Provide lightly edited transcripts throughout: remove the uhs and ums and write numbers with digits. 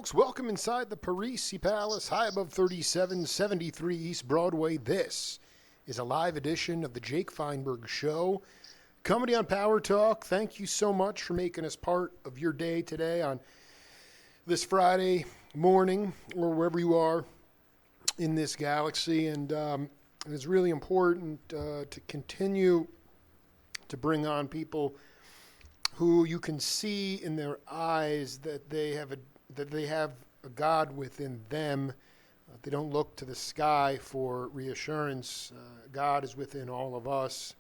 folks. Welcome inside the Parisi Palace, high above 3773 East Broadway. This is a live edition of the Jake Feinberg Show. Comedy on Power Talk. Thank you so much for making us part of your day today on this Friday morning or wherever you are in this galaxy. And it's really important to continue to bring on people who you can see in their eyes that they have a God within them. They don't look to the sky for reassurance. God is within all of us.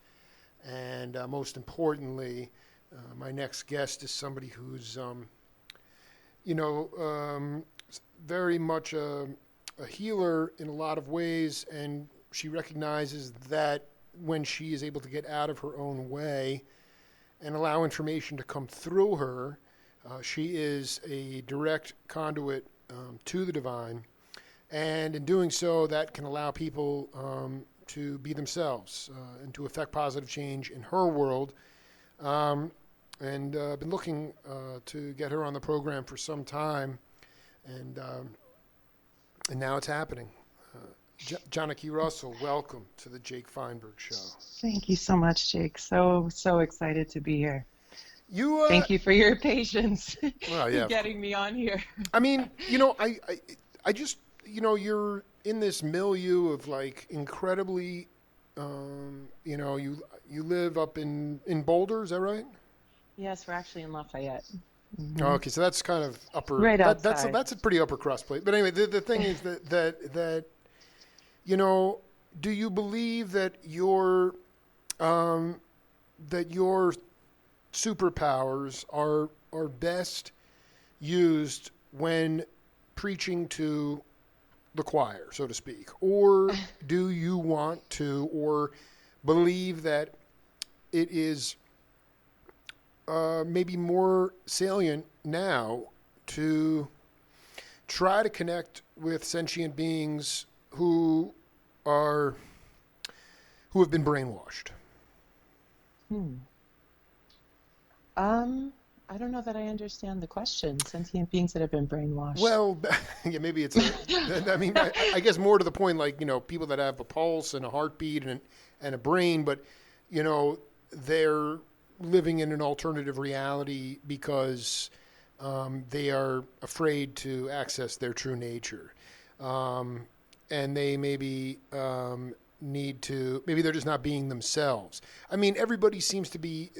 And most importantly, my next guest is somebody who's, very much a healer in a lot of ways. And she recognizes that when she is able to get out of her own way and allow information to come through her, she is a direct conduit to the divine. And in doing so, that can allow people to be themselves and to affect positive change in her world. And I've been looking to get her on the program for some time, and now it's happening. Janaki Rossell, welcome to the Jake Feinberg Show. Thank you so much, Jake. So excited to be here. Thank you for your patience well, yeah, in getting me on here. I mean, I just, you're in this milieu of like incredibly, you live up in Boulder, is that right? Yes, we're actually in Lafayette. Mm-hmm. Oh, okay, so that's kind of upper. Right outside. That's a pretty upper crust place. But anyway, the thing is that do you believe that your superpowers are best used when preaching to the choir, so to speak? Or do you want to, or believe that it is maybe more salient now to try to connect with sentient beings who have been brainwashed? I don't know that I understand the question. Sentient beings that have been brainwashed. Well, yeah, maybe it's. I guess more to the point, like people that have a pulse and a heartbeat and a brain, but they're living in an alternative reality because they are afraid to access their true nature. And they maybe need to, maybe they're just not being themselves. I mean, everybody seems to be,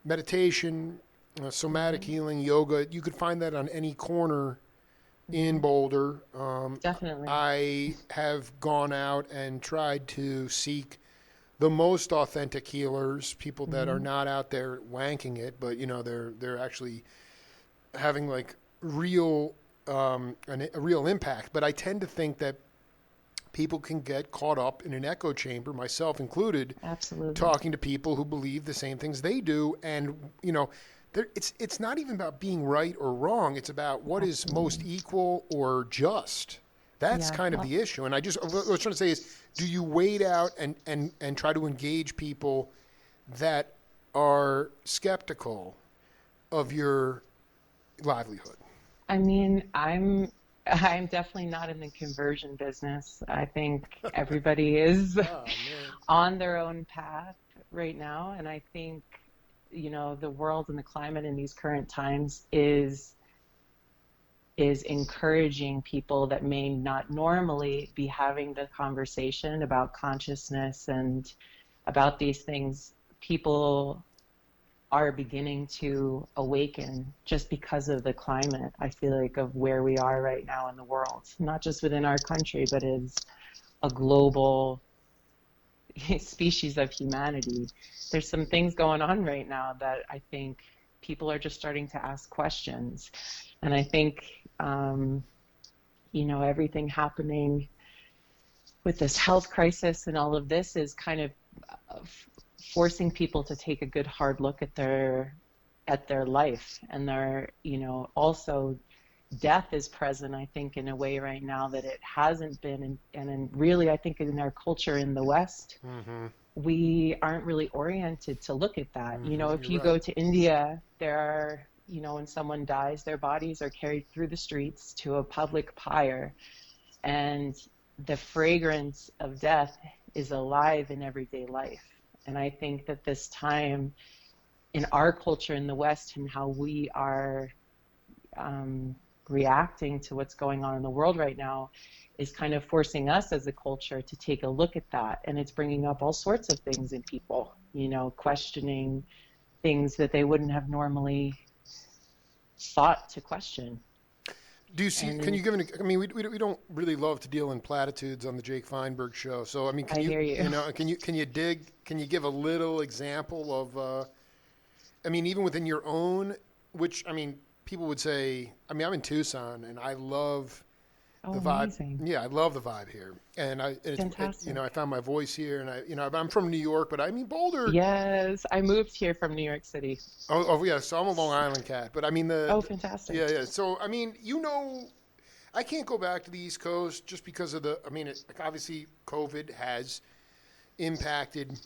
meditation, somatic healing, yoga, you could find that on any corner in Boulder. Definitely. I have gone out and tried to seek the most authentic healers, people that are not out there wanking it, but, they're actually having like real a real impact. But I tend to think that people can get caught up in an echo chamber, myself included. Absolutely. Talking to people who believe the same things they do, and it's not even about being right or wrong. It's about what is most equal or just. That's kind of the issue. And what I was trying to say is, do you wait out and try to engage people that are skeptical of your livelihood? I mean, I'm definitely not in the conversion business. I think everybody is on their own path right now. And I think, the world and the climate in these current times is encouraging people that may not normally be having the conversation about consciousness and about these things. People are beginning to awaken just because of the climate, I feel like, of where we are right now in the world, not just within our country, but as a global species of humanity. There's some things going on right now that I think people are just starting to ask questions. And I think, everything happening with this health crisis and all of this is kind of forcing people to take a good hard look at their life, and their also death is present, I think, in a way right now that it hasn't been, and really I think in our culture in the West, we aren't really oriented to look at that. If you go to India, there are when someone dies, their bodies are carried through the streets to a public pyre, and the fragrance of death is alive in everyday life. And I think that this time in our culture in the West and how we are reacting to what's going on in the world right now is kind of forcing us as a culture to take a look at that. And it's bringing up all sorts of things in people, questioning things that they wouldn't have normally thought to question. Do you see? Can you give I mean, we don't really love to deal in platitudes on the Jake Feinberg show. So I mean, I hear you. Can you give a little example of? I mean, even within your own, which I mean, people would say. I mean, I'm in Tucson, and I love the vibe. Amazing. Yeah, I love the vibe here, and Fantastic. I found my voice here, and I'm from New York, but I mean Boulder. Yes, I moved here from New York City. Oh yeah, so I'm a Long Island cat, but I mean Fantastic. yeah. So I mean, I can't go back to the East Coast just because of the. I mean, obviously COVID has impacted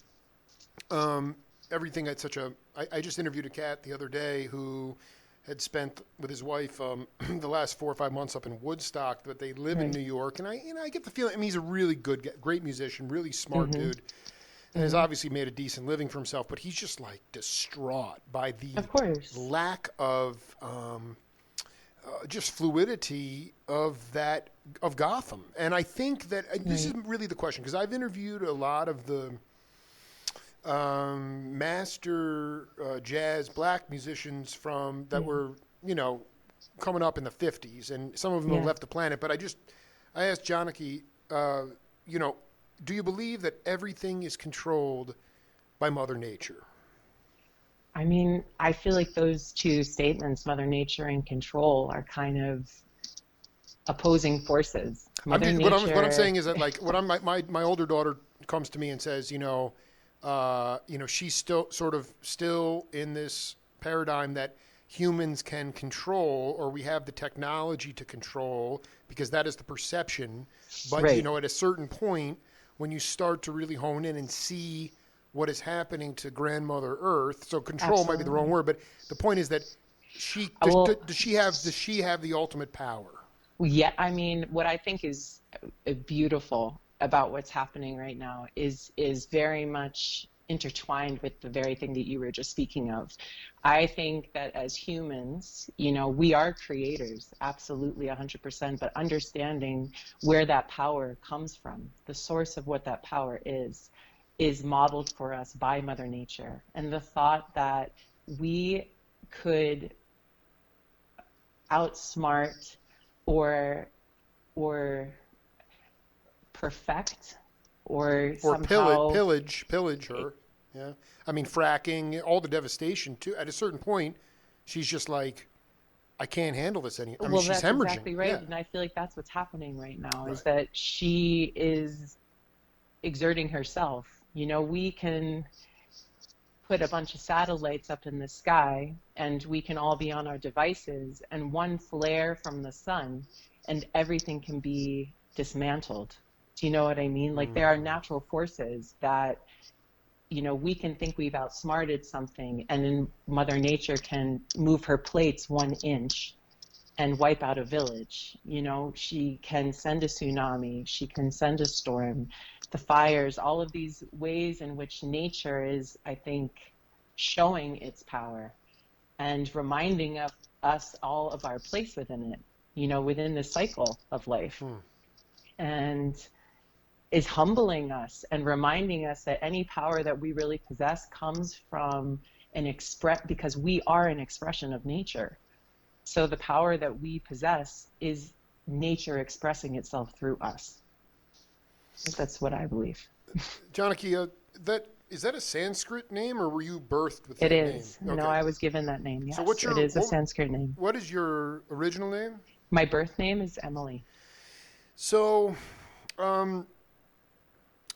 everything at such a. I just interviewed a cat the other day who had spent with his wife the last 4 or 5 months up in Woodstock, but they live in New York, and I get the feeling. I mean, he's a really great musician, really smart dude, and has obviously made a decent living for himself. But he's just like distraught by the lack of just fluidity of Gotham. And I think that this is really the question, because I've interviewed a lot of the master jazz black musicians from that were coming up in the 50s, and some of them have left the planet. But I asked Janaki, do you believe that everything is controlled by Mother Nature? I mean, I feel like those two statements, Mother Nature and control, are kind of opposing forces. What I'm saying is that, like, my older daughter comes to me and says, she's still in this paradigm that humans can control, or we have the technology to control, because that is the perception. But at a certain point, when you start to really hone in and see what is happening to Grandmother Earth, so control might be the wrong word, but the point is that does she have the ultimate power? Yeah, I mean, what I think is beautiful about what's happening right now is very much intertwined with the very thing that you were just speaking of. I think that as humans, we are creators, absolutely 100%, but understanding where that power comes from, the source of what that power is modeled for us by Mother Nature. And the thought that we could outsmart or perfect or somehow pillage her. Yeah. I mean, fracking, all the devastation too. At a certain point, she's just like, I can't handle this anymore. I mean, she's hemorrhaging. Exactly right. Yeah. And I feel like that's what's happening right now, is that she is exerting herself. We can put a bunch of satellites up in the sky, and we can all be on our devices, and one flare from the sun and everything can be dismantled. Do you know what I mean? Like, there are natural forces that we can think we've outsmarted something, and then Mother Nature can move her plates 1 inch and wipe out a village. She can send a tsunami, she can send a storm, the fires, all of these ways in which nature is, I think, showing its power and reminding us all of our place within it, within the cycle of life. And is humbling us and reminding us that any power that we really possess comes from because we are an expression of nature. So the power that we possess is nature expressing itself through us. That's what I believe. Janaki, is that a Sanskrit name, or were you birthed with that name? It is. Okay. No, I was given that name, yes. So it is a Sanskrit name. What is your original name? My birth name is Emily. So,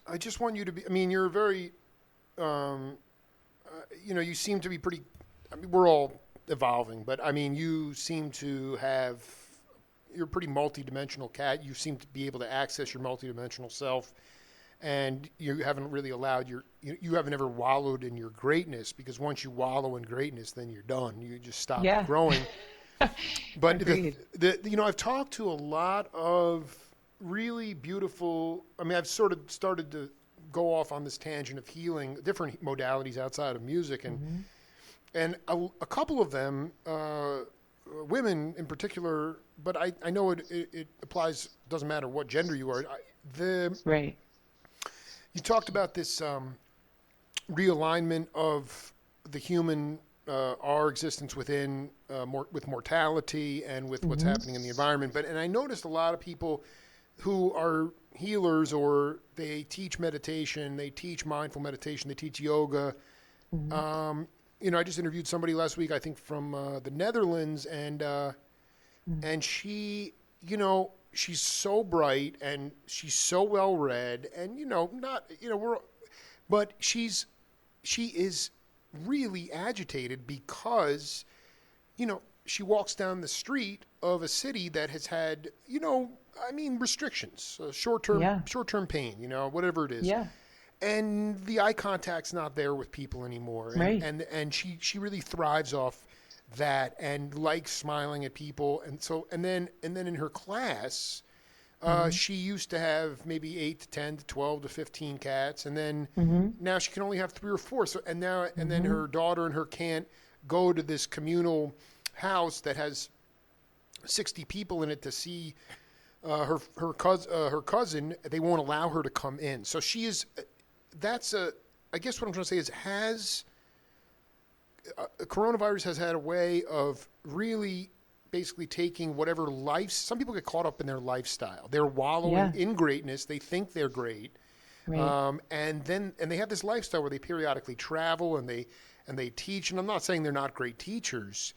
I just want you to be, I mean, you're very, you seem to be pretty, I mean, we're all evolving, but I mean, you seem to you're a pretty multidimensional cat. You seem to be able to access your multidimensional self and you haven't really allowed you haven't ever wallowed in your greatness, because once you wallow in greatness, then you're done. You just stop Yeah. growing. But Agreed. I've talked to a lot of really beautiful. I mean, I've sort of started to go off on this tangent of healing, different modalities outside of music, Hmm. and a couple of them, women in particular, but I know it applies. Doesn't matter what gender you are. The Right. You talked about this realignment of the human, our existence within, with mortality and with what's Hmm. happening in the environment. And I noticed a lot of people who are healers, or they teach meditation, they teach mindful meditation, they teach yoga. Hmm. Um, I just interviewed somebody last week, I think from the Netherlands, and she, she's so bright and she's so well read, and not, but she is really agitated because she walks down the street of a city that has had, I mean, restrictions, Yeah. short term pain, whatever it is, Yeah. and the eye contact's not there with people anymore, and Right. and she really thrives off that and likes smiling at people, and then in her class. Hmm. She used to have maybe 8 to 10 to 12 to 15 cats, and then Hmm. now she can only have 3 or 4. So and then Hmm. her daughter and her can't go to this communal house that has 60 people in it to see her cousin. They won't allow her to come in. So she is. That's a. I guess what I'm trying to say is, has coronavirus has had a way of really basically taking whatever life. Some people get caught up in their lifestyle. They're wallowing Yeah. in greatness. They think they're great, Right. and they have this lifestyle where they periodically travel and they teach. And I'm not saying they're not great teachers,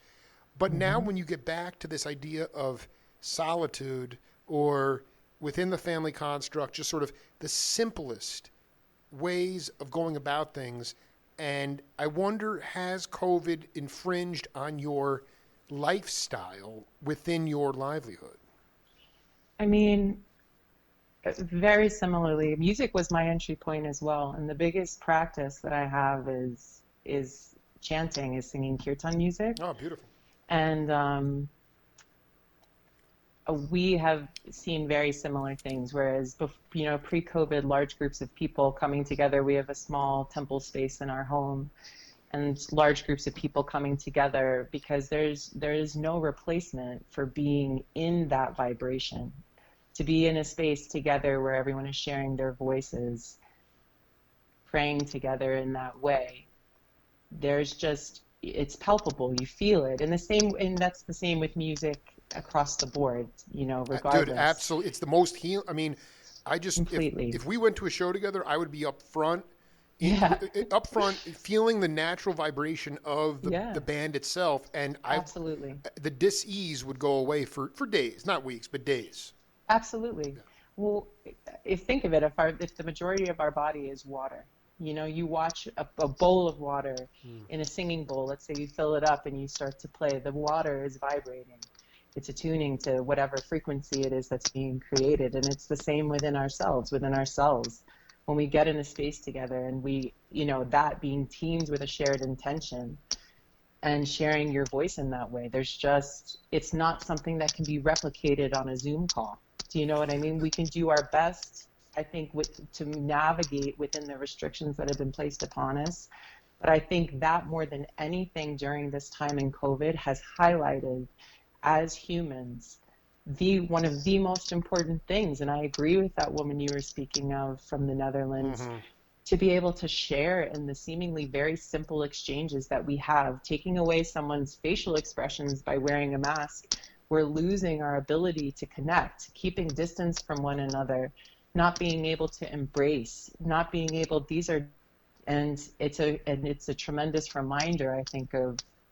but now Hmm. when you get back to this idea of solitude, or within the family construct, just sort of the simplest ways of going about things. And I wonder, has COVID infringed on your lifestyle within your livelihood? I mean, very similarly, music was my entry point as well. And the biggest practice that I have is chanting, is singing kirtan music. Oh, beautiful. And we have seen very similar things. Whereas, pre-COVID, large groups of people coming together, we have a small temple space in our home, and large groups of people coming together, because there is no replacement for being in that vibration. To be in a space together where everyone is sharing their voices, praying together in that way, there's just, it's palpable, you feel it. And that's the same with music across the board, Dude, regardless. absolutely. It's the most heal. I mean, Completely. if we went to a show together, I would be up front, Yeah. up front, feeling the natural vibration of the Yeah. band itself, and Absolutely. the dis-ease would go away for days, not weeks, but days. Absolutely. Yeah. Well, if think of it, if the majority of our body is water, you watch a bowl of water Mm. in a singing bowl. Let's say you fill it up and you start to play. The water is vibrating. It's attuning to whatever frequency it is that's being created, and it's the same within ourselves. Within ourselves, when we get in a space together, and that being teamed with a shared intention and sharing your voice in that way, it's not something that can be replicated on a Zoom call. Do you know what I mean? We can do our best, I think, to navigate within the restrictions that have been placed upon us. But I think that more than anything during this time in COVID has highlighted, as humans, the one of the most important things. And I agree with that woman you were speaking of from the Netherlands, Hmm. to be able to share in the seemingly very simple exchanges that we have. Taking away someone's facial expressions by wearing a mask, we're losing our ability to connect, keeping distance from one another, not being able to embrace, not being able, these are, and it's a tremendous reminder, I think,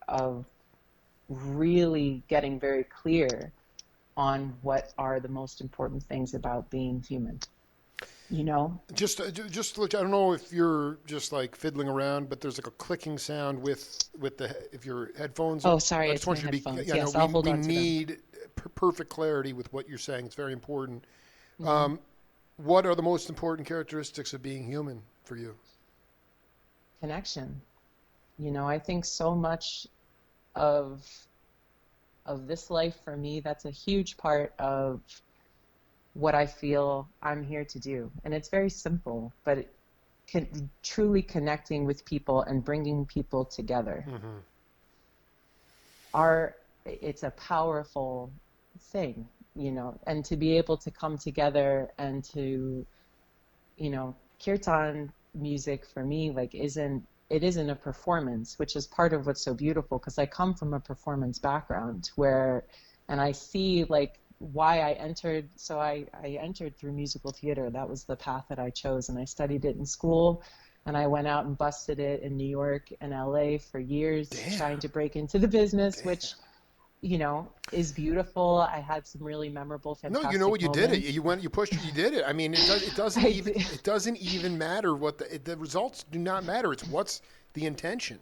of really getting very clear on what are the most important things about being human, you know? Just I don't know if you're just like fiddling around, but there's like a clicking sound with the if your headphones. Oh, sorry, I just it's my want you to be. headphones. Yeah, no, Yes, I'll hold we on to them. need perfect clarity with what you're saying. It's very important. Hmm. What are the most important characteristics of being human for you? Connection. I think so much of this life for me, that's a huge part of what I feel I'm here to do. And it's very simple, but truly connecting with people and bringing people together. Mm-hmm. It's a powerful thing, and to be able to come together and to, kirtan music for me, like, isn't a performance, which is part of what's so beautiful, because I come from a performance background and I see, like, why I entered. So I entered through musical theater. That was the path that I chose, and I studied it in school, and I went out and busted it in New York and LA for years. Damn. Trying to break into the business. Damn. Which, is beautiful. I had some really memorable, fantastic No, you know what? You moments. did it. You went. You pushed it. You did it. I mean, it doesn't even. It doesn't even matter what the results do not matter. It's what's the intention.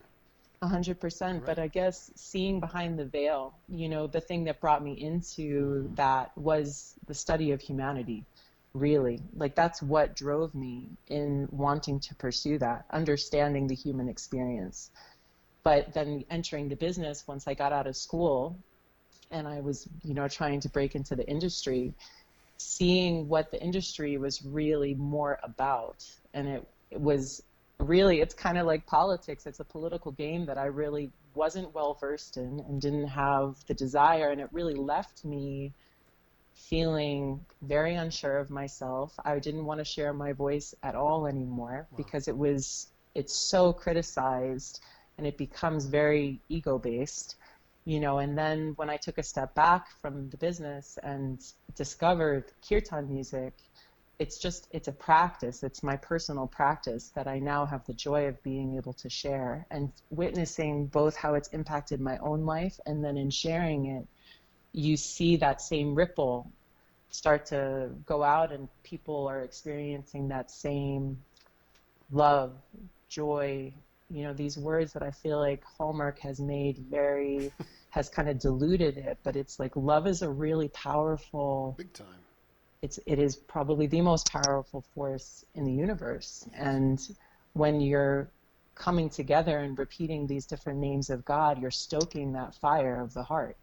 100%. Right. But I guess seeing behind the veil, the thing that brought me into that was the study of humanity. Really, like, that's what drove me in wanting to pursue that, understanding the human experience. But then entering the business once I got out of school, and I was, trying to break into the industry, seeing what the industry was really more about. And it was really, it's kind of like politics. It's a political game that I really wasn't well versed in and didn't have the desire. And it really left me feeling very unsure of myself. I didn't want to share my voice at all anymore. Wow. Because it's so criticized, and it becomes very ego-based, and then when I took a step back from the business and discovered kirtan music, it's a practice. It's my personal practice that I now have the joy of being able to share, and witnessing both how it's impacted my own life, and then in sharing it, you see that same ripple start to go out, and people are experiencing that same love, joy, these words that I feel like Hallmark has made has kind of diluted it, but it's like, love is a really powerful, big time. It is probably the most powerful force in the universe. And when you're coming together and repeating these different names of God, you're stoking that fire of the heart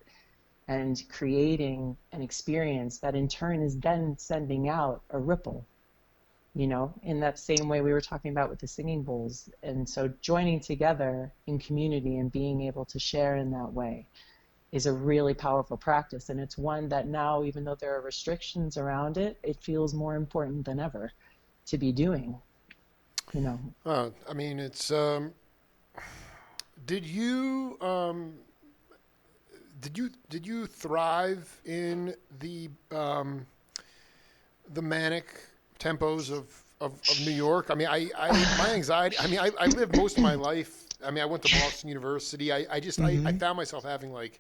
and creating an experience that in turn is then sending out a ripple, in that same way we were talking about with the singing bowls. And so joining together in community and being able to share in that way is a really powerful practice. And it's one that now, even though there are restrictions around it, it feels more important than ever to be doing, I mean, it's, did you thrive in the manic tempos of New York? I mean, my anxiety, I mean, I lived most of my life. I mean, I went to Boston University. I found myself having like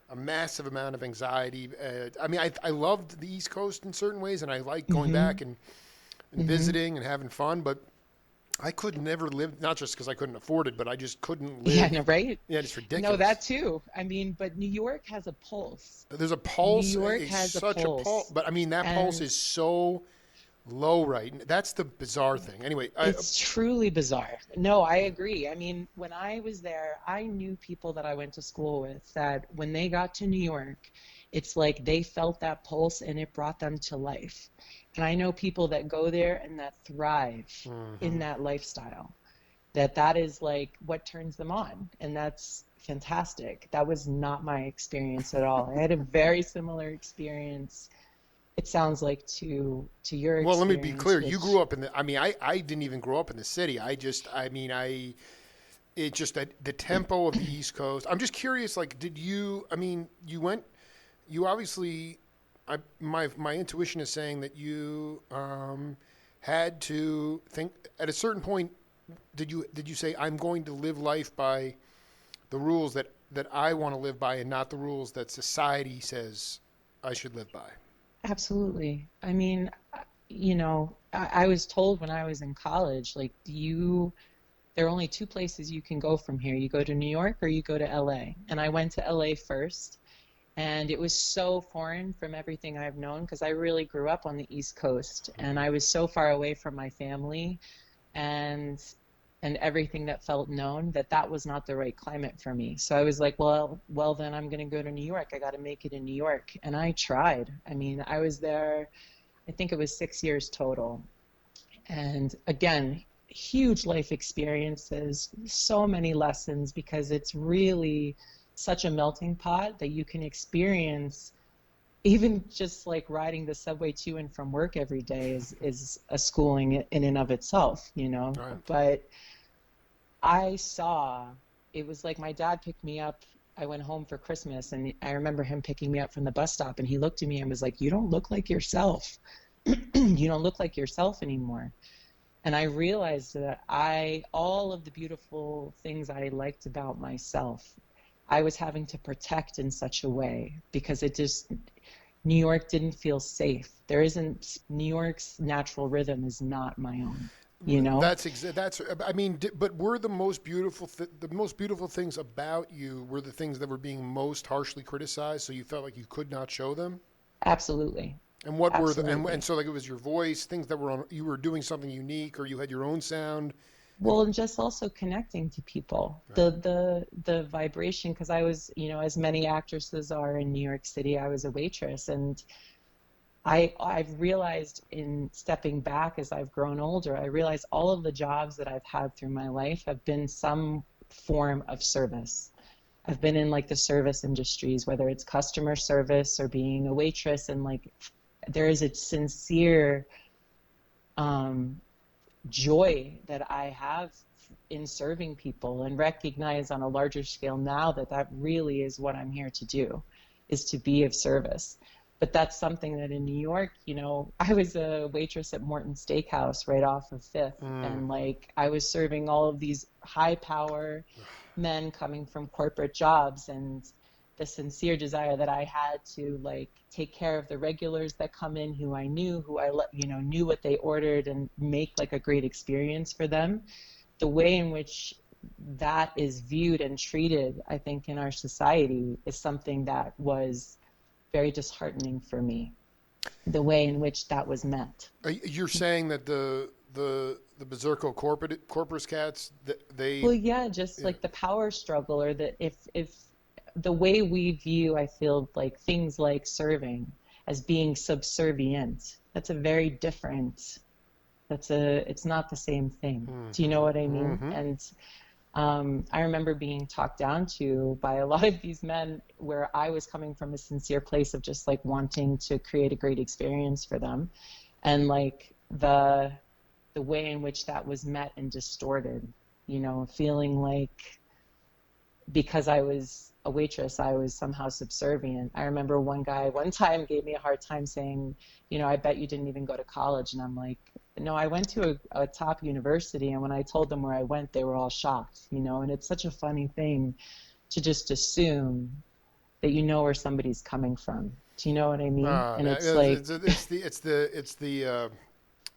a massive amount of anxiety. I mean, I loved the East Coast in certain ways, and I liked going back and visiting and having fun, but I could never live, not just because I couldn't afford it, but I just couldn't live. Yeah, no, right? Yeah, it's ridiculous. No, that too. I mean, but New York has a pulse. There's a pulse. New York has such a pulse. But I mean, that pulse is so low, right? That's the bizarre thing. Anyway. It's truly bizarre. No, I agree. I mean, when I was there, I knew people that I went to school with that when they got to New York, it's like they felt that pulse and it brought them to life. And I know people that go there and that thrive in that lifestyle, that is like what turns them on. And that's fantastic. That was not my experience at all. I had a very similar experience, it sounds like, to your experience. Well, let me be clear. You grew up in the, I mean, I didn't even grow up in the city. It's just that the tempo of the East Coast. I'm just curious, like, you obviously, my intuition is saying that you had to think at a certain point. Did you say, I'm going to live life by the rules that I want to live by, and not the rules that society says I should live by? Absolutely. I mean, I was told when I was in college, like, there are only two places you can go from here. You go to New York or you go to LA. And I went to LA first. And it was so foreign from everything I've known because I really grew up on the East Coast and I was so far away from my family and everything that felt known that that was not the right climate for me. So I was like, well then I'm going to go to New York. I got to make it in New York. And I tried. I mean, I was there, I think it was 6 years total. And again, huge life experiences, so many lessons because it's really such a melting pot that you can experience. Even just like riding the subway to and from work every day is a schooling in and of itself, you know. Right. But I saw, it was like my dad picked me up. I went home for Christmas and I remember him picking me up from the bus stop and he looked at me and was like, "You don't look like yourself." You don't look like yourself anymore. And I realized that all of the beautiful things I liked about myself, I was having to protect in such a way because New York didn't feel safe. New York's natural rhythm is not my own, you know? I mean, but were the most beautiful things about you were the things that were being most harshly criticized, so you felt like you could not show them? Absolutely. And what were and Absolutely. so like it was your voice, things that you were doing something unique or you had your own sound. And Well, and just also connecting to people, right. the vibration, because I was, you know, as many actresses are in New York City, I was a waitress, and I've realized in stepping back as I've grown older, I realize all of the jobs that I've had through my life have been some form of service. I've been in like the service industries, whether it's customer service or being a waitress, and like there is a sincere um, joy that I have in serving people and recognize on a larger scale now that that really is what I'm here to do, is to be of service. But that's something that in New York, you know, I was a waitress at Morton Steakhouse right off of Fifth, Mm. and like I was serving all of these high power men coming from corporate jobs, and the sincere desire that I had to like take care of the regulars that come in who I knew, you know, knew what they ordered and make like a great experience for them. The way in which that is viewed and treated, I think, in our society is something that was very disheartening for me. The way in which that was met. You're saying that the Berserko corporate cats Well, yeah, just yeah. like the power struggle, or the if the way we view, I feel like things like serving as being subservient, that's a very different, it's not the same thing. Do you know Mm-hmm. what I mean? Mm-hmm. And I remember being talked down to by a lot of these men where I was coming from a sincere place of just like wanting to create a great experience for them. And like the way in which that was met and distorted, you know, feeling like because I was a waitress, I was somehow subservient. I remember one guy one time gave me a hard time saying, you know, "I bet you didn't even go to college." And I'm like, "No, I went to a top university." And when I told them where I went, they were all shocked, you know, and it's such a funny thing to just assume that you know where somebody's coming from. Do you know what I mean? And it's like,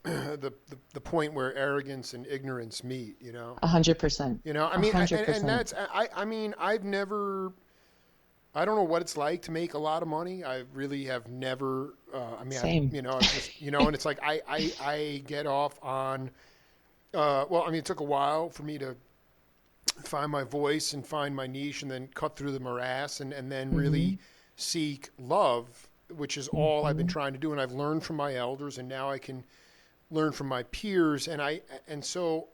The point where arrogance and ignorance meet. 100%, I a mean, hundred and percent. that's I mean, I don't know what it's like to make a lot of money. I really have never. I mean, Same. I've just and it's like I get off on. Well, I mean, it took a while for me to find my voice and find my niche, and then cut through the morass, and then really Hmm. seek love, which is all I've been Hmm. trying to do. And I've learned from my elders, and now I can learn from my peers, and so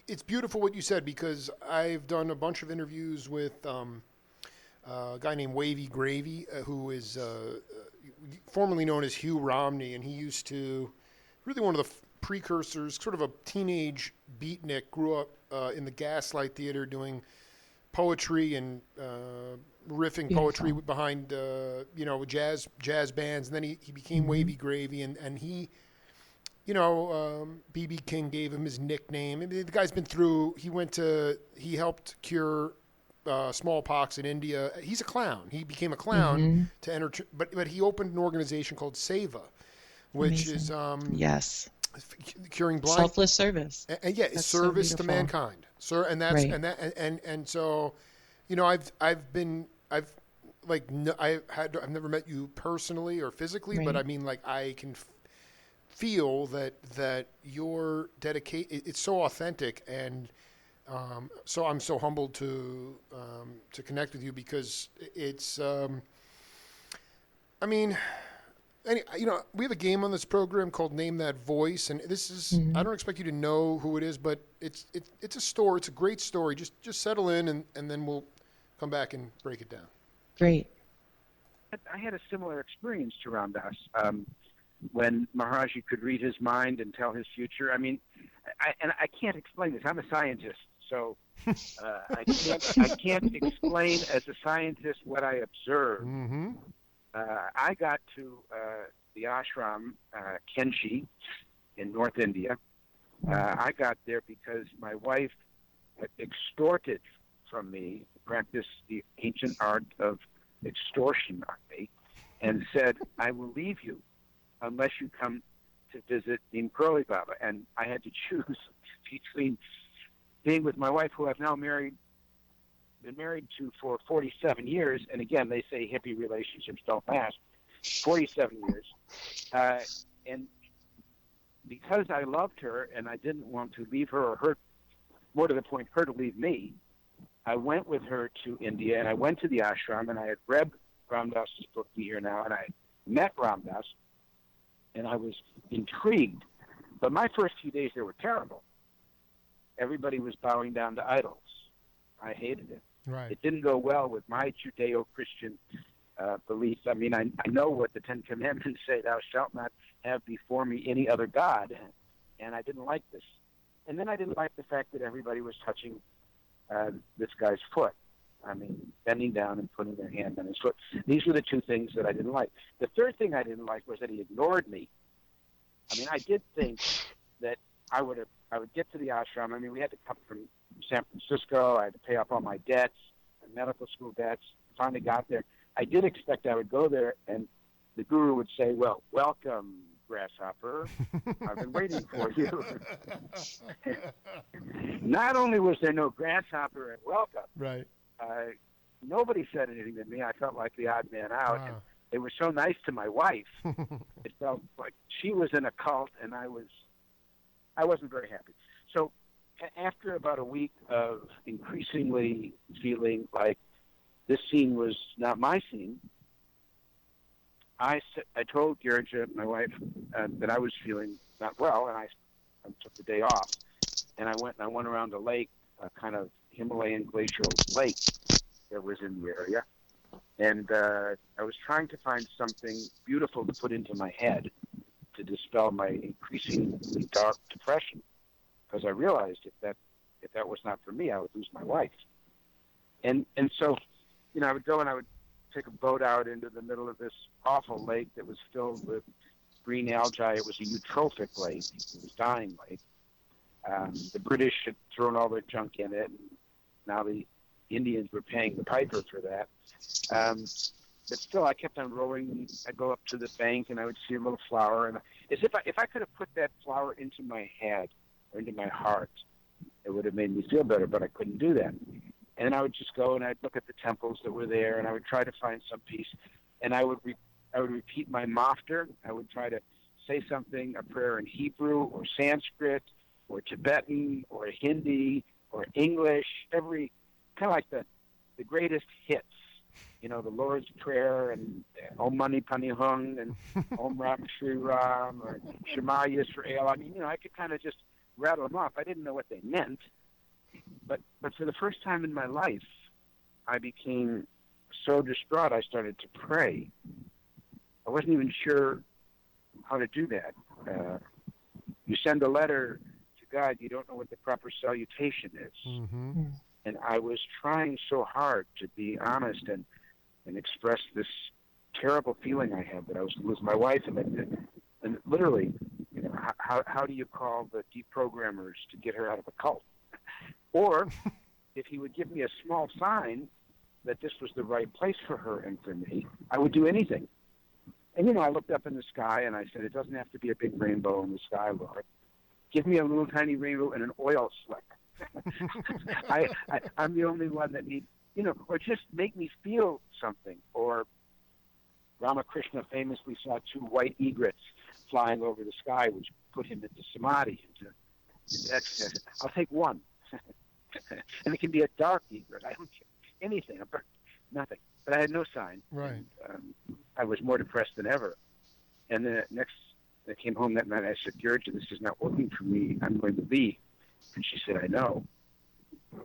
it's beautiful what you said because I've done a bunch of interviews with a guy named Wavy Gravy, who is formerly known as Hugh Romney, and he used to really one of the precursors, sort of a teenage beatnik, grew up in the Gaslight Theater doing poetry and riffing poetry Beautiful. behind jazz bands, and then he became Hmm. Wavy Gravy, and he BB King gave him his nickname. And the guy's been through. He helped cure smallpox in India. He's a clown. He became a clown Hmm. to enter, but he opened an organization called Seva, which is Amazing. Yes. curing blind. Selfless service. And yeah, That's so service to beautiful. mankind, sir. And that's Right. and that and so You know, I've like I've never met you personally or physically, but Right. I mean, like I can feel that your dedicate. It's so authentic, and so I'm so humbled to connect with you because it's. I mean, you know, we have a game on this program called Name That Voice, and this is. I Hmm. don't expect you to know who it is, but it's a story. It's a great story. Just settle in, and then we'll come back and break it down. Great. I had a similar experience to Ram Dass when Maharaji could read his mind and tell his future. I mean, I can't explain this. I'm a scientist, so I can't explain as a scientist what I observed. Mm-hmm. I got to the ashram, Kenshi, in North India. I got there because my wife had extorted from me, practiced the ancient art of extortion on me, and said, I will leave you unless you come to visit Neem Karoli Baba. And I had to choose between being with my wife, who I've now been married to for 47 years, and again, they say hippie relationships don't last, 47 years. And because I loved her and I didn't want to leave her, or her, more to the point, her to leave me, I went with her to India, and I went to the ashram, and I had read Ram Dass's book, Be Here Now, and I met Ram Dass, and I was intrigued. But my first few days there were terrible. Everybody was bowing down to idols. I hated it. Right. It didn't go well with my Judeo-Christian beliefs. I mean, I know what the Ten Commandments say, thou shalt not have before me any other God, and I didn't like this. And then I didn't like the fact that everybody was touching this guy's foot. I mean, bending down and putting their hand on his foot. These were the two things that I didn't like. The third thing I didn't like was that he ignored me. I mean, I did think that I would get to the ashram. I mean, we had to come from San Francisco. I had to pay off all my debts, my medical school debts. Finally got there. I did expect I would go there, and the guru would say, well, welcome, grasshopper. I've been waiting for you. Not only was there no grasshopper and welcome, Right. nobody said anything to me. I felt like the odd man out. Wow. And they were so nice to my wife. It felt like she was in a cult, and I wasn't very happy. So after about a week of increasingly feeling like this scene was not my scene, I told Girija, my wife, that I was feeling not well, and I took the day off. And I went around a lake, a kind of Himalayan glacial lake that was in the area. And I was trying to find something beautiful to put into my head to dispel my increasingly dark depression, because I realized if that was not for me, I would lose my wife. And so, you know, I would go and I would take a boat out into the middle of this awful lake that was filled with green algae. It was a eutrophic lake. It was a dying lake. The British had thrown all their junk in it, and now the Indians were paying the piper for that. But still, I kept on rowing. I'd go up to the bank, and I would see a little flower. And as if I could have put that flower into my head or into my heart, it would have made me feel better, but I couldn't do that. And I would just go and I'd look at the temples that were there, and I would try to find some peace. And I would repeat my mafter. I would try to say something, a prayer in Hebrew or Sanskrit or Tibetan or Hindi or English, every kind of like the greatest hits. You know, the Lord's Prayer and Om Mani Padme Hung and Om Ram Shri Ram or Shema Yisrael. I mean, you know, I could kind of just rattle them off. I didn't know what they meant. But for the first time in my life, I became so distraught I started to pray. I wasn't even sure how to do that. You send a letter to God, you don't know what the proper salutation is. Mm-hmm. And I was trying so hard to be honest and express this terrible feeling I had that I was going to lose my wife. And literally, you know, how do you call the deprogrammers to get her out of a cult? Or if he would give me a small sign that this was the right place for her and for me, I would do anything. And, you know, I looked up in the sky and I said, it doesn't have to be a big rainbow in the sky, Lord. Give me a little tiny rainbow and an oil slick. I'm the only one that needs or just make me feel something. Or Ramakrishna famously saw two white egrets flying over the sky, which put him into samadhi, into ecstasy. I'll take one. And it can be a dark egret. I don't care anything, nothing. But I had no sign. Right. And, I was more depressed than ever. And then I came home that night. I said, Georgia, this is not working for me. I'm going to leave. And she said, I know.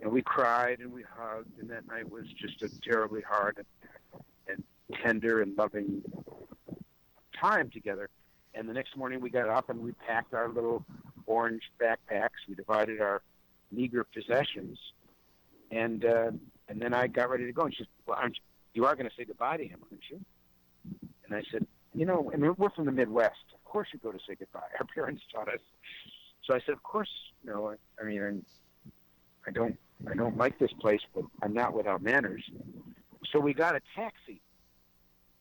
And we cried and we hugged. And that night was just a terribly hard and tender and loving time together. And the next morning we got up and we packed our little orange backpacks. We divided our meager possessions. And then I got ready to go. And she said, well, you are going to say goodbye to him, aren't you? And I said, we're from the Midwest. Of course you go to say goodbye. Our parents taught us. So I said, of course, I don't like this place, but I'm not without manners. So we got a taxi,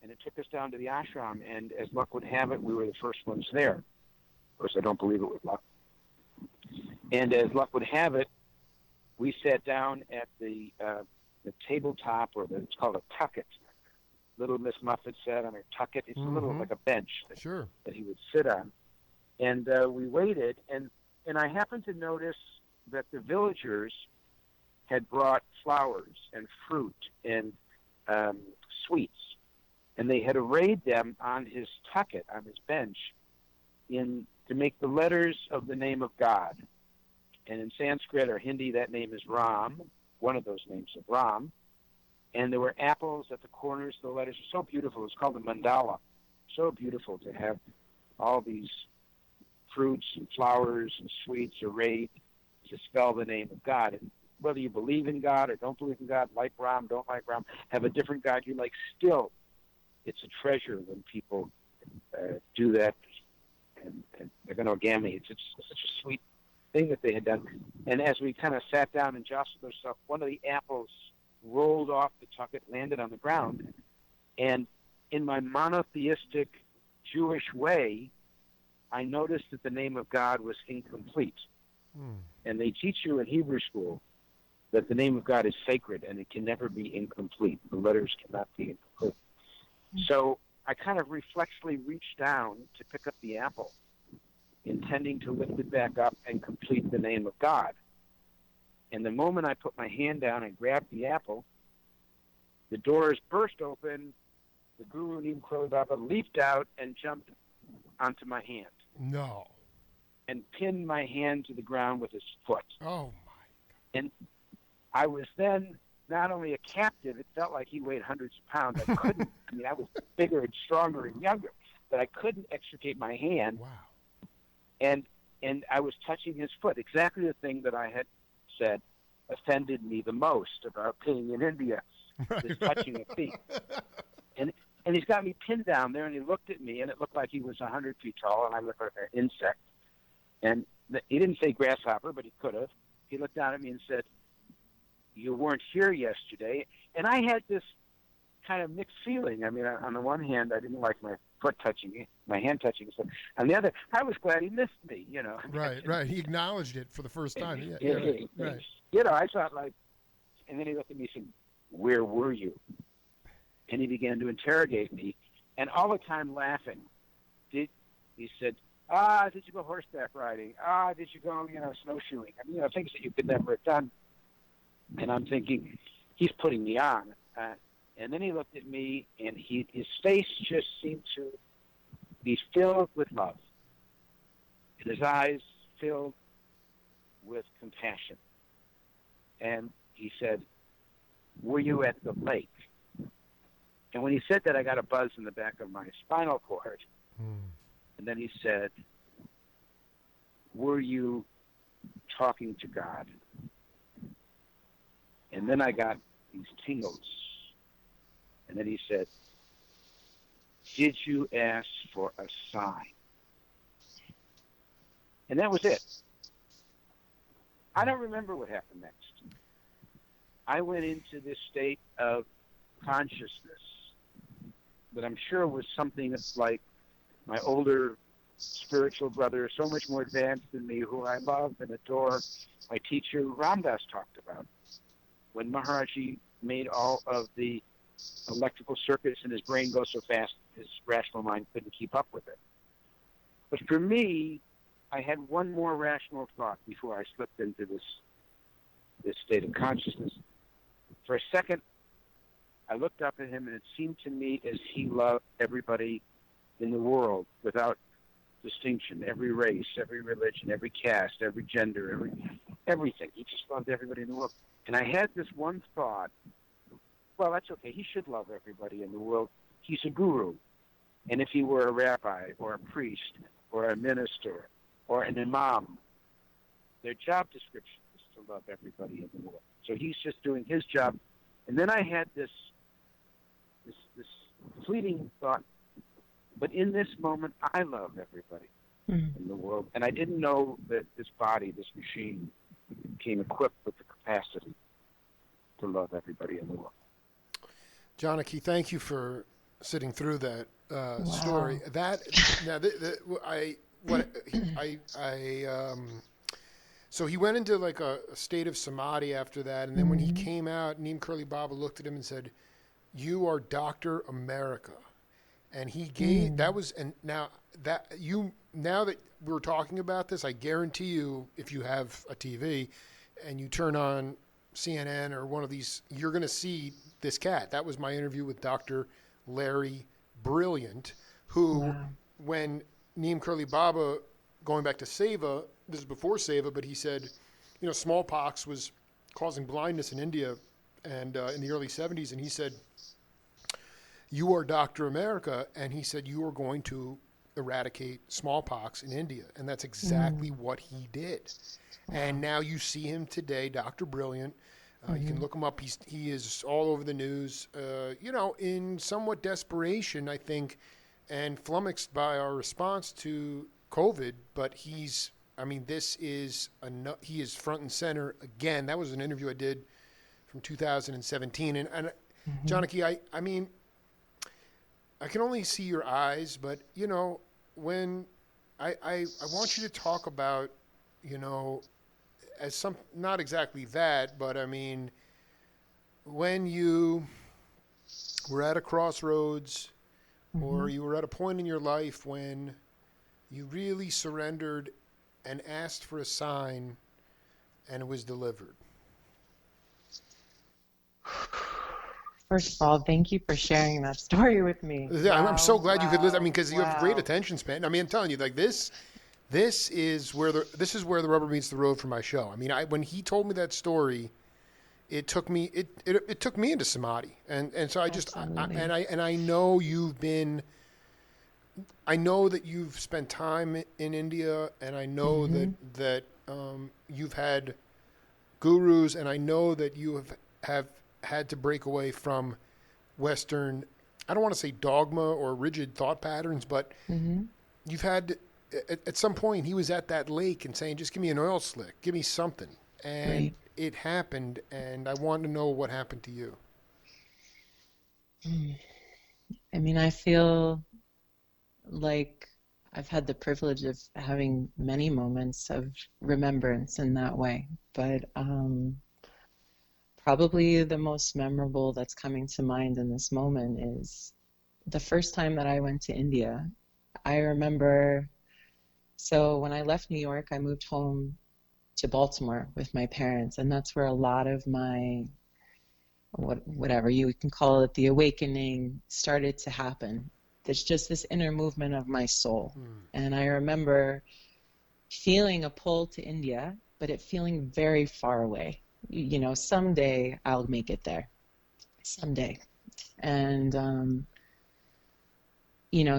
and it took us down to the ashram, and as luck would have it, we were the first ones there. Of course, I don't believe it was luck. And as luck would have it, we sat down at the tabletop, it's called a tucket. Little Miss Muffet sat on her tucket. It's a little like a bench that he would sit on. And we waited, and I happened to notice that the villagers had brought flowers and fruit and sweets, and they had arrayed them on his tucket, on his bench, to make the letters of the name of God. And in Sanskrit or Hindi, that name is Ram, one of those names of Ram. And there were apples at the corners of the letters. It was so beautiful. It was called a mandala. So beautiful to have all these fruits and flowers and sweets arrayed to spell the name of God. And whether you believe in God or don't believe in God, like Ram, don't like Ram, have a different God you like, still, it's a treasure when people do that. And they're going to origami. It's such a sweet thing that they had done. And as we kind of sat down and jostled ourselves, one of the apples rolled off the tucket, landed on the ground, and in my monotheistic Jewish way, I noticed that the name of God was incomplete. And they teach you in Hebrew school that the name of God is sacred and it can never be incomplete. The letters cannot be incomplete. So I kind of reflexively reached down to pick up the apple, intending to lift it back up and complete the name of God. And the moment I put my hand down and grabbed the apple, the doors burst open, the Guru Neem Baba leaped out and jumped onto my hand. No. And pinned my hand to the ground with his foot. Oh, my God. And I was then not only a captive, it felt like he weighed hundreds of pounds. I couldn't, I was bigger and stronger and younger, but I couldn't extricate my hand. Wow. And I was touching his foot, exactly the thing that I had said offended me the most about being in India, this touching of feet. And he's got me pinned down there, and he looked at me, and it looked like he was 100 feet tall, and I looked like an insect. And he didn't say grasshopper, but he could have. He looked down at me and said, you weren't here yesterday. And I had this kind of mixed feeling. I mean, on the one hand, I didn't like my foot touching it, my hand touching it. On the other, I was glad he missed me, Right. He acknowledged it for the first time. Yeah, right. I thought and then he looked at me and said, where were you? And he began to interrogate me, and all the time laughing. He said, did you go horseback riding? Did you go, snowshoeing? I mean, things that you could never have done. And I'm thinking, he's putting me on. And then he looked at me, and his face just seemed to be filled with love. And his eyes filled with compassion. And he said, were you at the lake? And when he said that, I got a buzz in the back of my spinal cord. And then he said, were you talking to God? And then I got these tingles. And then he said, did you ask for a sign? And that was it. I don't remember what happened next. I went into this state of consciousness that I'm sure was something that's like my older spiritual brother, so much more advanced than me, who I love and adore, my teacher Ramdas talked about. When Maharaji made all of the electrical circuits in his brain go so fast his rational mind couldn't keep up with it. But for me, I had one more rational thought before I slipped into this state of consciousness. For a second, I looked up at him, and it seemed to me as he loved everybody in the world without distinction, every race, every religion, every caste, every gender, everything. He just loved everybody in the world. And I had this one thought, well, that's okay. He should love everybody in the world. He's a guru. And if he were a rabbi or a priest or a minister or an imam, their job description is to love everybody in the world. So he's just doing his job. And then I had this fleeting thought, but in this moment, I love everybody in the world. And I didn't know that this body, this machine, came equipped with the capacity to love everybody in the world. Janaki, thank you for sitting through that story. That so he went into like a state of samadhi after that, and then when he came out, Neem Curly Baba looked at him and said, "You are Dr. America," and he gave that was and now that we're talking about this, I guarantee you, if you have a TV and you turn on CNN or one of these, you're going to see this cat. That was my interview with Dr. Larry Brilliant, who, when Neem Curly Baba, going back to Seva, this is before Seva, but he said, smallpox was causing blindness in India and in the early 70s, and he said, "You are Dr. America," and he said, "You are going to eradicate smallpox in India," and that's exactly what he did. And now you see him today, Dr. Brilliant. You can look him up. He is all over the news, in somewhat desperation, I think, and flummoxed by our response to COVID. But he is front and center again. That was an interview I did from 2017. And Janaki, I can only see your eyes, but, when I want you to talk about, as some, not exactly that, but when you were at a crossroads or you were at a point in your life when you really surrendered and asked for a sign and it was delivered. First of all, thank you for sharing that story with me. I'm so glad you could listen. Because you have great attention span. I'm telling you, like this is where the rubber meets the road for my show. When he told me that story, it took me into samadhi, and so I know I know that you've spent time in India, and I know that you've had gurus, and I know that you have had to break away from Western, I don't want to say dogma or rigid thought patterns, but you've had, at some point, he was at that lake and saying, "Just give me an oil slick, give me something." And it happened, and I want to know what happened to you. I feel like I've had the privilege of having many moments of remembrance in that way, but probably the most memorable that's coming to mind in this moment is the first time that I went to India. I remember, so when I left New York, I moved home to Baltimore with my parents, and that's where a lot of my, whatever you can call it, the awakening started to happen. There's just this inner movement of my soul. And I remember feeling a pull to India, but it feeling very far away. Someday I'll make it there. Someday. And,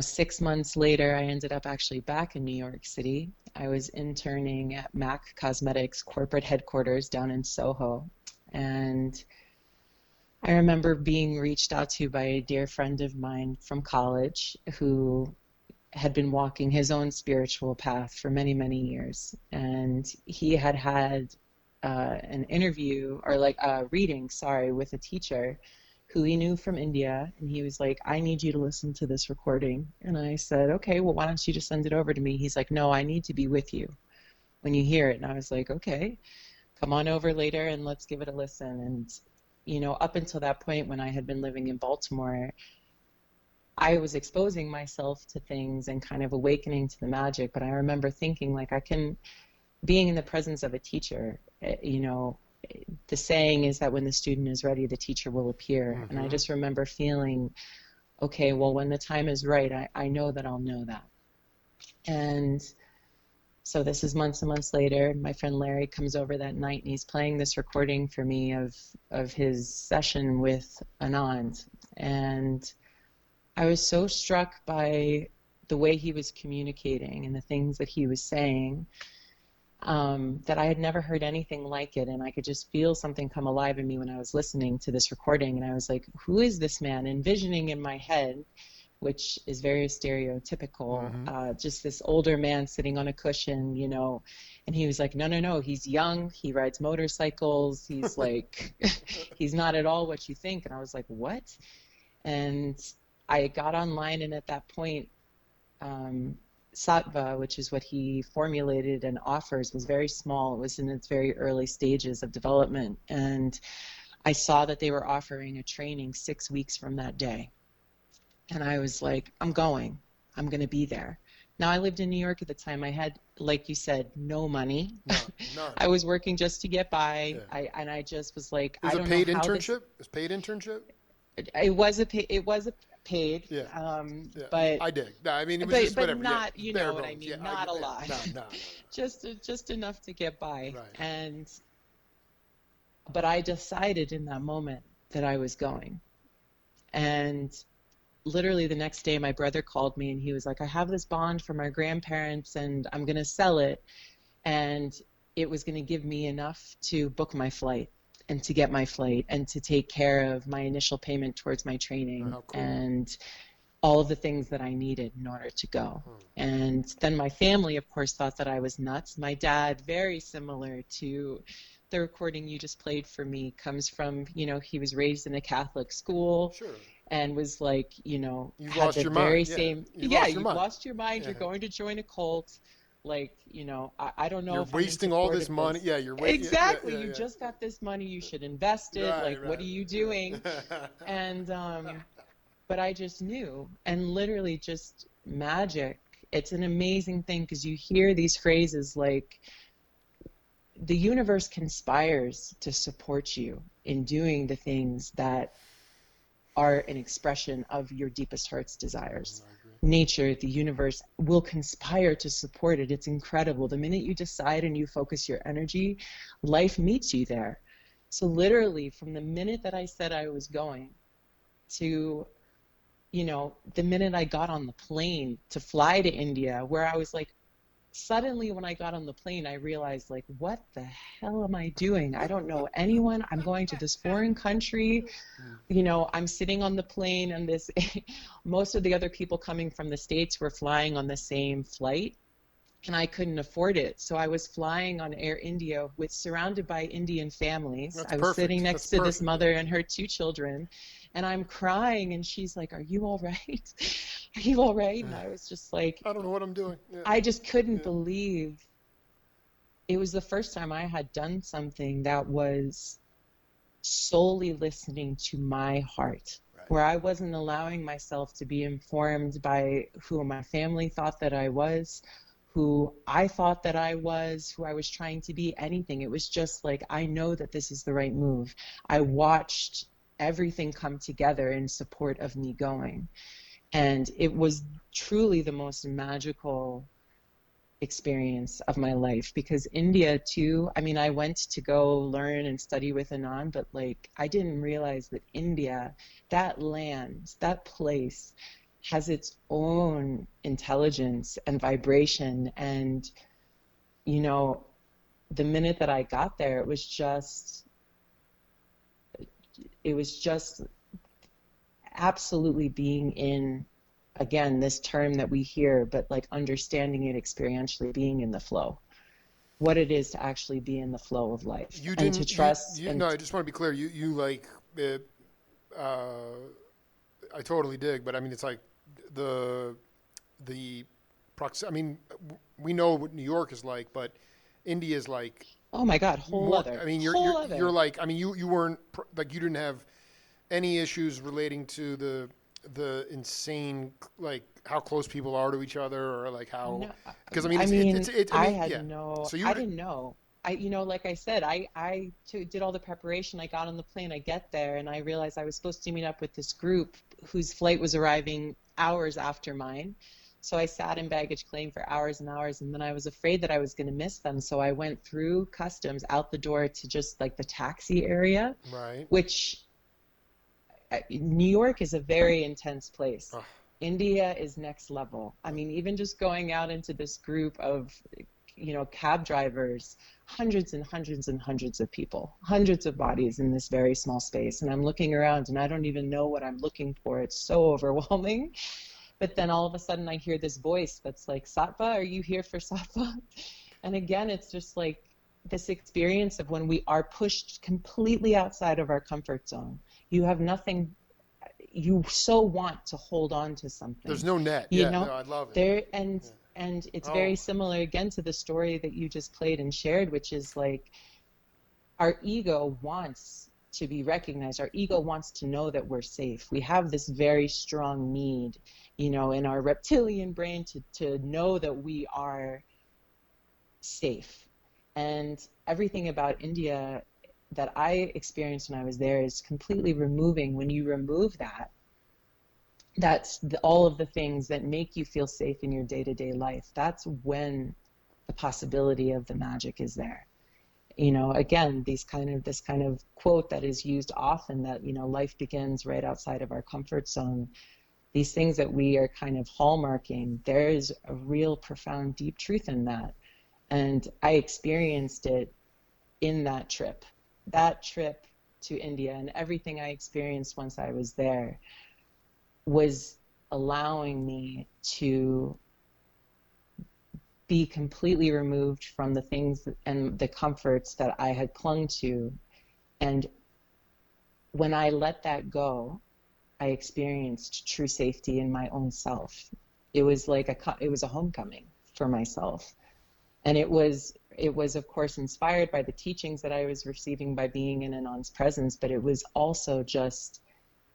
6 months later, I ended up actually back in New York City. I was interning at MAC Cosmetics corporate headquarters down in Soho. And I remember being reached out to by a dear friend of mine from college who had been walking his own spiritual path for many, many years. And he had an interview, or like a reading, with a teacher who he knew from India. And he was like, "I need you to listen to this recording." And I said, "Okay, well, why don't you just send it over to me?" He's like, "No, I need to be with you when you hear it." And I was like, "Okay, come on over later and let's give it a listen." And up until that point when I had been living in Baltimore, I was exposing myself to things and kind of awakening to the magic. But I remember thinking, like, being in the presence of a teacher, the saying is that when the student is ready, the teacher will appear. Mm-hmm. And I just remember feeling, okay, well, when the time is right, I know that I'll know that. And so this is months and months later. My friend Larry comes over that night and he's playing this recording for me of his session with Anand. And I was so struck by the way he was communicating and the things that he was saying, that I had never heard anything like it. And I could just feel something come alive in me when I was listening to this recording. And I was like, who is this man? Envisioning in my head, which is very stereotypical, just this older man sitting on a cushion, and he was like, no, he's young. He rides motorcycles. He's like, he's not at all what you think. And I was like, what? And I got online, and at that point, Sattva, which is what he formulated and offers, was very small. It was in its very early stages of development. And I saw that they were offering a training 6 weeks from that day. And I was like, I'm going to be there. Now, I lived in New York at the time. I had, like you said, no money. No. I was working just to get by. Yeah. I just was like, It was a paid internship? It was a paid internship? It was a paid. Yeah. But I dig. No, I mean, it was just whatever. Not, yeah, you know what bones. I mean, Yeah, not a lot. No. just enough to get by. Right. But I decided in that moment that I was going. And literally the next day, my brother called me and he was like, I have this bond from my grandparents and I'm going to sell it. And it was going to give me enough to book my flight and to get my flight and to take care of my initial payment towards my training. Oh, cool. And all of the things that I needed in order to go. And then my family, of course, thought that I was nuts. My dad, very similar to the recording you just played for me, comes from, he was raised in a Catholic school. Sure. And was like, You've had lost the your very mind. same, You've lost your mind. You're going to join a cult. Like, I don't know you're if wasting I'm all this money. This. Yeah, you're exactly. Yeah. You just got this money. You should invest it. Right, what are you doing? And but I just knew, and literally just magic. It's an amazing thing because you hear these phrases like, the universe conspires to support you in doing the things that are an expression of your deepest heart's desires. Nature, the universe will conspire to support it. It's incredible. The minute you decide and you focus your energy, life meets you there. So literally from the minute that I said I was going to, the minute I got on the plane to fly to India, where I was like, suddenly when I got on the plane, I realized, like, what the hell am I doing? I don't know anyone. I'm going to this foreign country. I'm sitting on the plane and most of the other people coming from the States were flying on the same flight and I couldn't afford it. So I was flying on Air India surrounded by Indian families. That's I was perfect. sitting next That's to perfect. this mother and her 2 children and I'm crying and she's like, are you all right? Are you all right? And I was just like, I don't know what I'm doing. Yeah. I just couldn't believe it was the first time I had done something that was solely listening to my heart, where I wasn't allowing myself to be informed by who my family thought that I was, who I thought that I was, who I was trying to be, anything. It was just like, I know that this is the right move. I watched everything come together in support of me going. And it was truly the most magical experience of my life, because India too, I went to go learn and study with Anand, but like I didn't realize that India, that land, that place has its own intelligence and vibration. And the minute that I got there, it was just absolutely being in, again, this term that we hear, but like understanding it experientially, being in the flow, what it is to actually be in the flow of life. You and didn't, to trust. no, I just want to be clear. You like, I totally dig, but it's like the we know what New York is like, but India is like Oh my God, whole More, other, I mean, whole you're other. like, I mean, you weren't like you didn't have any issues relating to the insane like how close people are to each other or like how No, because I mean I mean, I I mean had yeah. no, So you I were didn't know. Like I said, did all the preparation. I got on the plane, I get there, and I realized I was supposed to meet up with this group whose flight was arriving hours after mine. So I sat in baggage claim for hours and hours, and then I was afraid that I was going to miss them. So I went through customs out the door to just like the taxi area, right. which New York is a very intense place. Ugh, India is next level. I mean, even just going out into this group of, cab drivers, hundreds and hundreds and hundreds of people, hundreds of bodies in this very small space. And I'm looking around and I don't even know what I'm looking for. It's so overwhelming. But then all of a sudden I hear this voice that's like, Sattva, are you here for Sattva? And again, it's just like this experience of when we are pushed completely outside of our comfort zone. You have nothing, you so want to hold on to there's something, no net. you Yeah, no, know, I love it. there, Yeah. and it's Oh, very similar again to the story that you just played and shared, which is like our ego wants to be recognized. Our ego wants to know that we're safe. We have this very strong need, in our reptilian brain to know that we are safe. And everything about India that I experienced when I was there is completely removing. When you remove that, all of the things that make you feel safe in your day-to-day life. That's when the possibility of the magic is there. Again, this kind of quote that is used often, that, life begins right outside of our comfort zone. These things that we are kind of hallmarking, there is a real profound, deep truth in that. And I experienced it in that trip to India, and everything I experienced once I was there was allowing me to be completely removed from the things and the comforts that I had clung to. And when I let that go, I experienced true safety in my own self. It was like it was a homecoming for myself. And it was of course inspired by the teachings that I was receiving by being in Anand's presence, but it was also just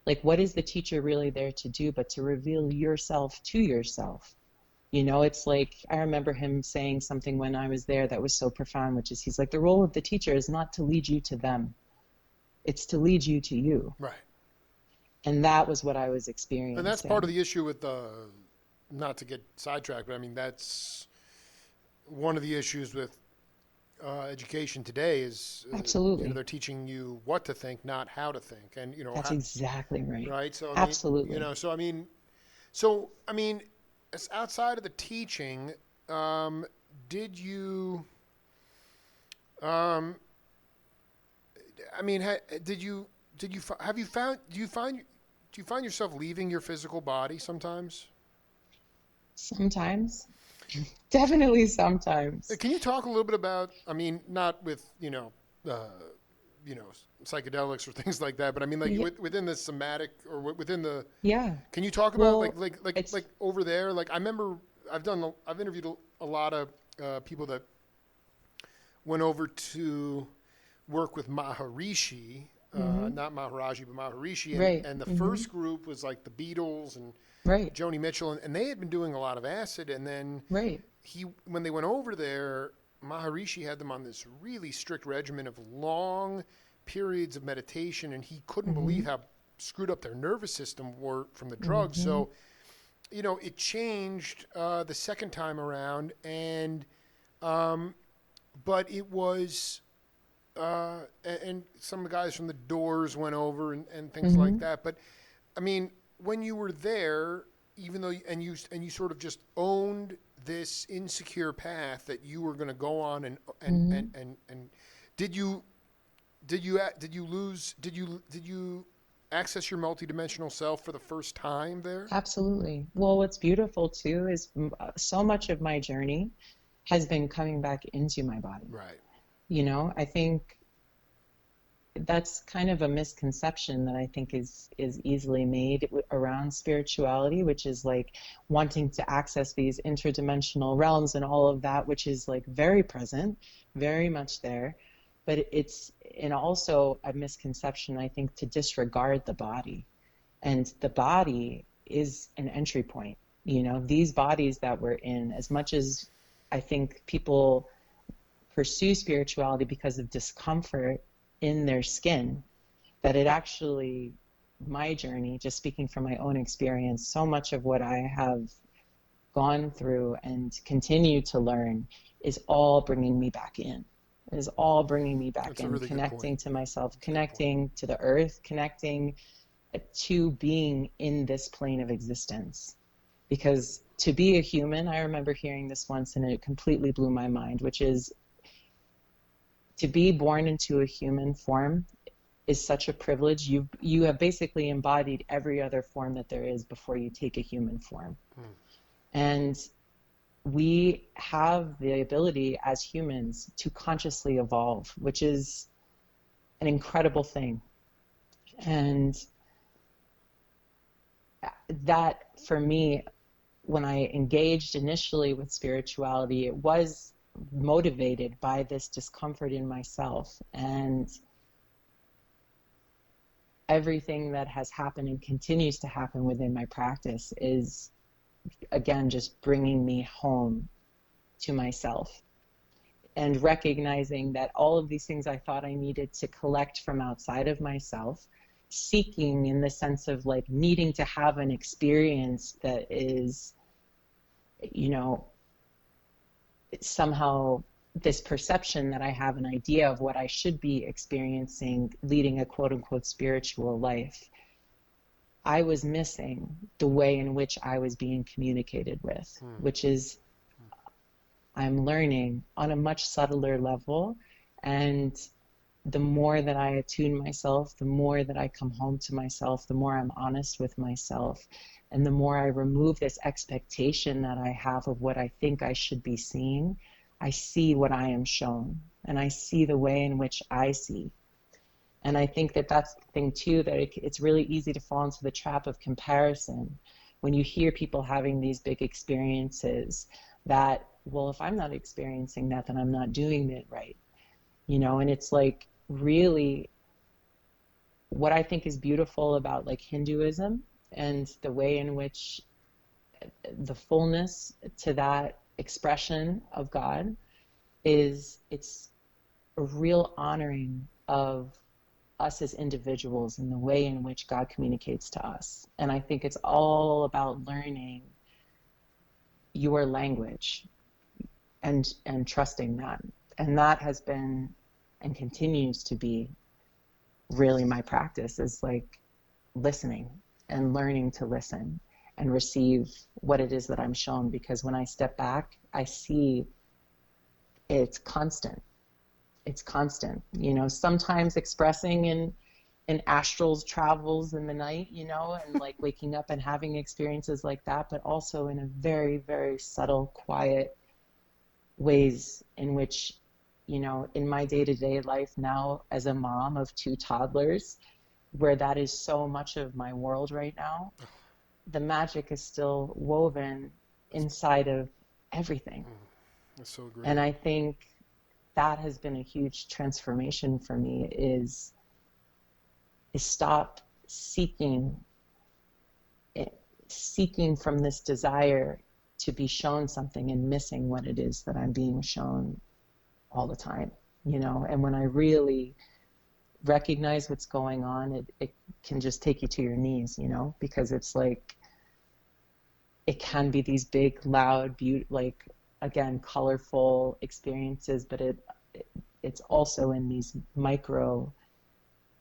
like, what is the teacher really there to do but to reveal yourself to yourself? It's like, I remember him saying something when I was there that was so profound, which is, he's like, the role of the teacher is not to lead you to them, it's to lead you to you. right. And that was what I was And that's part of experiencing. the issue with not to get sidetracked, but I mean that's one of the issues with education today is Absolutely. they're teaching you what to think, not how to think, and That's exactly right. right. So I mean, Absolutely. so I mean, as outside of the teaching, um, did you, um, I mean, have you found do you find yourself leaving your physical body sometimes? Sometimes. Definitely sometimes. Can you talk a little bit about? I mean, not with uh, you know, psychedelics or things like that, but I mean, like Yeah. within the somatic or within the. Yeah. Can you talk about Well, it's like over there? Like I remember I've interviewed a lot of people that went over to work with Maharishi, hmm not Maharaji, but Maharishi, right. and the first group was like the Beatles and Right. Joni Mitchell, and they had been doing a lot of acid, and then Right. when they went over there, Maharishi had them on this really strict regimen of long periods of meditation, and he couldn't believe hmm how screwed up their nervous system were from the drugs. hmm So, it changed the second time around, and um, but it was and some of the guys from the Doors went over and things like hmm that. But I mean, when you were there, even though and you sort of just owned this insecure path that you were going to go on hmm and did you did you access your multidimensional self for the first time there? Absolutely. Well, what's beautiful too is so much of my journey has been coming back into my body. Right. I think that's kind of a misconception that I think is easily made around spirituality, which is like wanting to access these interdimensional realms and all of that, which is like very present, very much there. But it's, and also a misconception, I think, to disregard the body. And the body is an entry point. You know, these bodies that we're in, as much as I think people pursue spirituality because of discomfort in their skin, that it actually, my journey, just speaking from my own experience, so much of what I have gone through and continue to learn is all bringing me back in. It is all bringing me back That's a in, really good connecting point. to myself, That's a good point. connecting to the earth, connecting to being in this plane of existence. Because to be a human, I remember hearing this once and it completely blew my mind, which is to be born into a human form is such a privilege. You have basically embodied every other form that there is before you take a human form. And we have the ability as humans to consciously evolve, which is an incredible thing. And that, for me, when I engaged initially with spirituality, it was motivated by this discomfort in myself. And everything that has happened and continues to happen within my practice is, again, just bringing me home to myself and recognizing that all of these things I thought I needed to collect from outside of myself, seeking in the sense of like needing to have an experience that is, you know, somehow this perception that I have an idea of what I should be experiencing, leading a quote unquote spiritual life. I was missing the way in which I was being communicated with, which is I'm learning on a much subtler level. And the more that I attune myself, the more that I come home to myself, the more I'm honest with myself, and the more I remove this expectation that I have of what I think I should be seeing, I see what I am shown, and I see the way in which I see. And I think that that's the thing too, that it's really easy to fall into the trap of comparison when you hear people having these big experiences that, well, if I'm not experiencing that, then I'm not doing it right. You know, and it's like really what I think is beautiful about like Hinduism and the way in which the fullness to that expression of God is it's a real honoring of us as individuals and the way in which God communicates to us. And I think it's all about learning your language and trusting that. And that has been and continues to be really my practice, is like listening and learning to listen and receive what it is that I'm shown, because when I step back, I see it's constant. It's constant. You know, sometimes expressing in astral travels in the night, you know, and like waking up and having experiences like that, but also in a very, very subtle, quiet ways in which, you know, in my day-to-day life now as a mom of two toddlers, where that is so much of my world right now, the magic is still woven inside of everything. That's so great. And I think that has been a huge transformation for me, is stop seeking from this desire to be shown something and missing what it is that I'm being shown all the time, you know. And when I really recognize what's going on, it can just take you to your knees, you know, because it's like it can be these big, loud, like, again, colorful experiences, but it's also in these micro,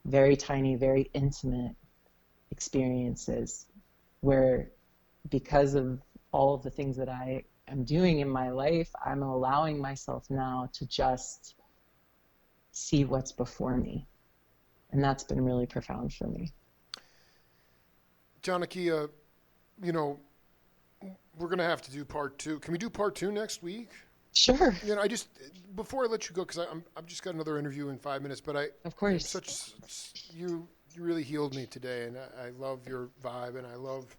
very tiny, very intimate experiences where, because of all of the things that I am doing in my life, I'm allowing myself now to just see what's before me. And that's been really profound for me. Janaki, you know, we're going to have to do part two. Can we do part two next week? Sure. I just before I let you go, because I've just got another interview in 5 minutes, but Of I'm course. you really healed me today, and I love your vibe, and I love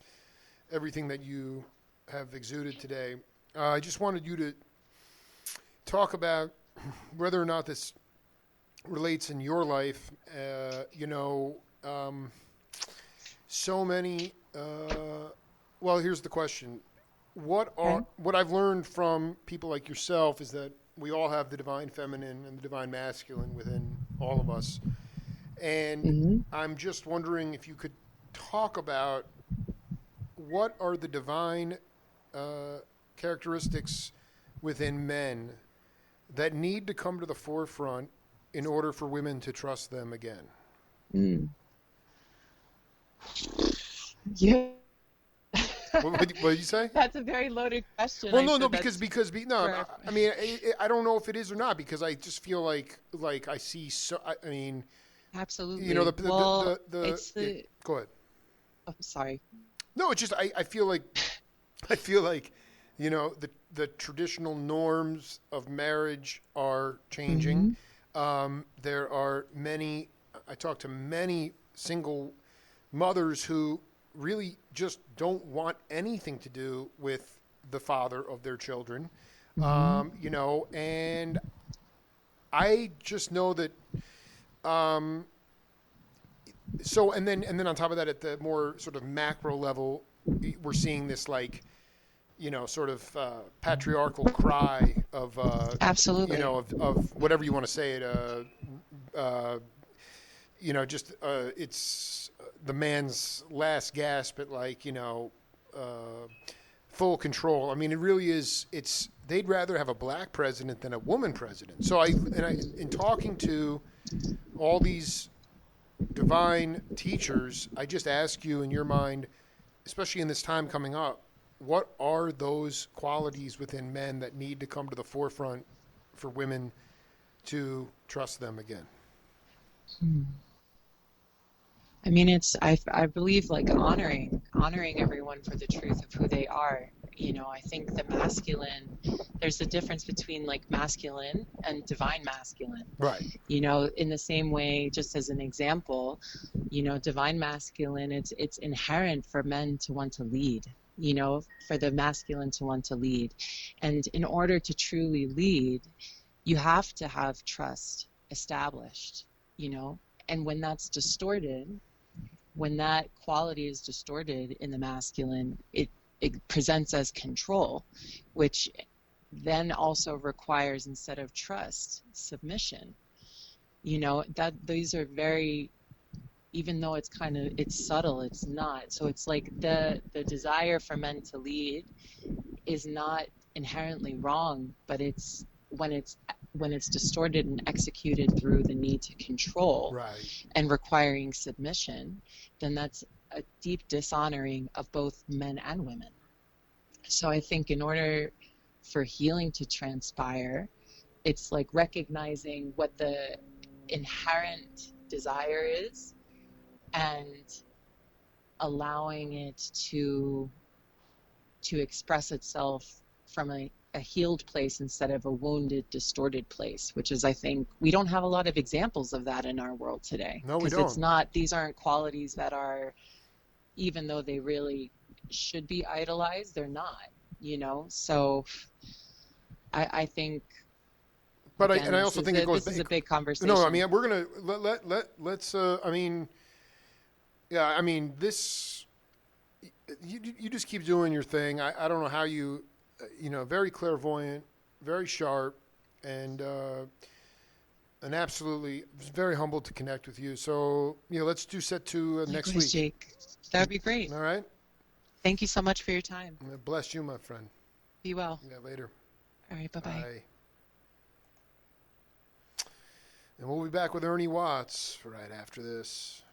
everything that you have exuded today. I just wanted you to talk about whether or not this relates in your life. So many. Well, here's the question: Okay. what I've learned from people like yourself is that we all have the divine feminine and the divine masculine within all of us, and Hmm. I'm just wondering if you could talk about what are the divine uh, characteristics within men that need to come to the forefront in order for women to trust them again. Mm. Yeah. What did you say? That's a very loaded question. Well, I'm no, sure no, that's no. for. I mean, I don't know if it is or not because I just feel like I see so. I mean, Absolutely. Well, it's yeah, the. go ahead. Oh, sorry. No, it's just I feel like I feel like the traditional norms of marriage are changing. Hmm. There are many. I talk to many single mothers who really just don't want anything to do with the father of their children. Hmm. And I just know that. Um, and then on top of that, at the more sort of macro level, we're seeing this sort of patriarchal cry of Absolutely. of whatever you want to say it. Just it's the man's last gasp at full control. I mean, it really is. It's they'd rather have a black president than a woman president. So in talking to all these divine teachers, I just ask you in your mind, especially in this time coming up, what are those qualities within men that need to come to the forefront for women to trust them again? Hmm. I mean, I believe like honoring everyone for the truth of who they are. I think the masculine, there's a difference between like masculine and divine masculine. Right. In the same way, just as an example, divine masculine, it's inherent for men to want to lead, for the masculine to want to lead. And in order to truly lead, you have to have trust established, you know, and when that quality is distorted in the masculine, it presents as control, which then also requires, instead of trust, submission. That these are very, even though it's subtle, it's not. So it's like the desire for men to lead is not inherently wrong, but it's when it's distorted and executed through the need to control Right. and requiring submission, then that's a deep dishonoring of both men and women. So I think in order for healing to transpire, it's like recognizing what the inherent desire is and allowing it to express itself from a healed place instead of a wounded, distorted place, which is, I think, we don't have a lot of examples of that in our world today, No, we because don't. these aren't qualities that are, even though they really should be idolized, they're not. So I think, again, I also think it goes this back. is a big No, I conversation. mean, we're gonna let's. I mean, yeah, I mean, this. You just keep doing your thing. I don't know how you, very clairvoyant, very sharp, and absolutely very humbled to connect with you. So let's do set two next Likewise, week. Jake. That would be great. All right. Thank you so much for your time. Bless you, my friend. Be well. Yeah. Later. All right. Bye-bye. Bye. And we'll be back with Ernie Watts right after this.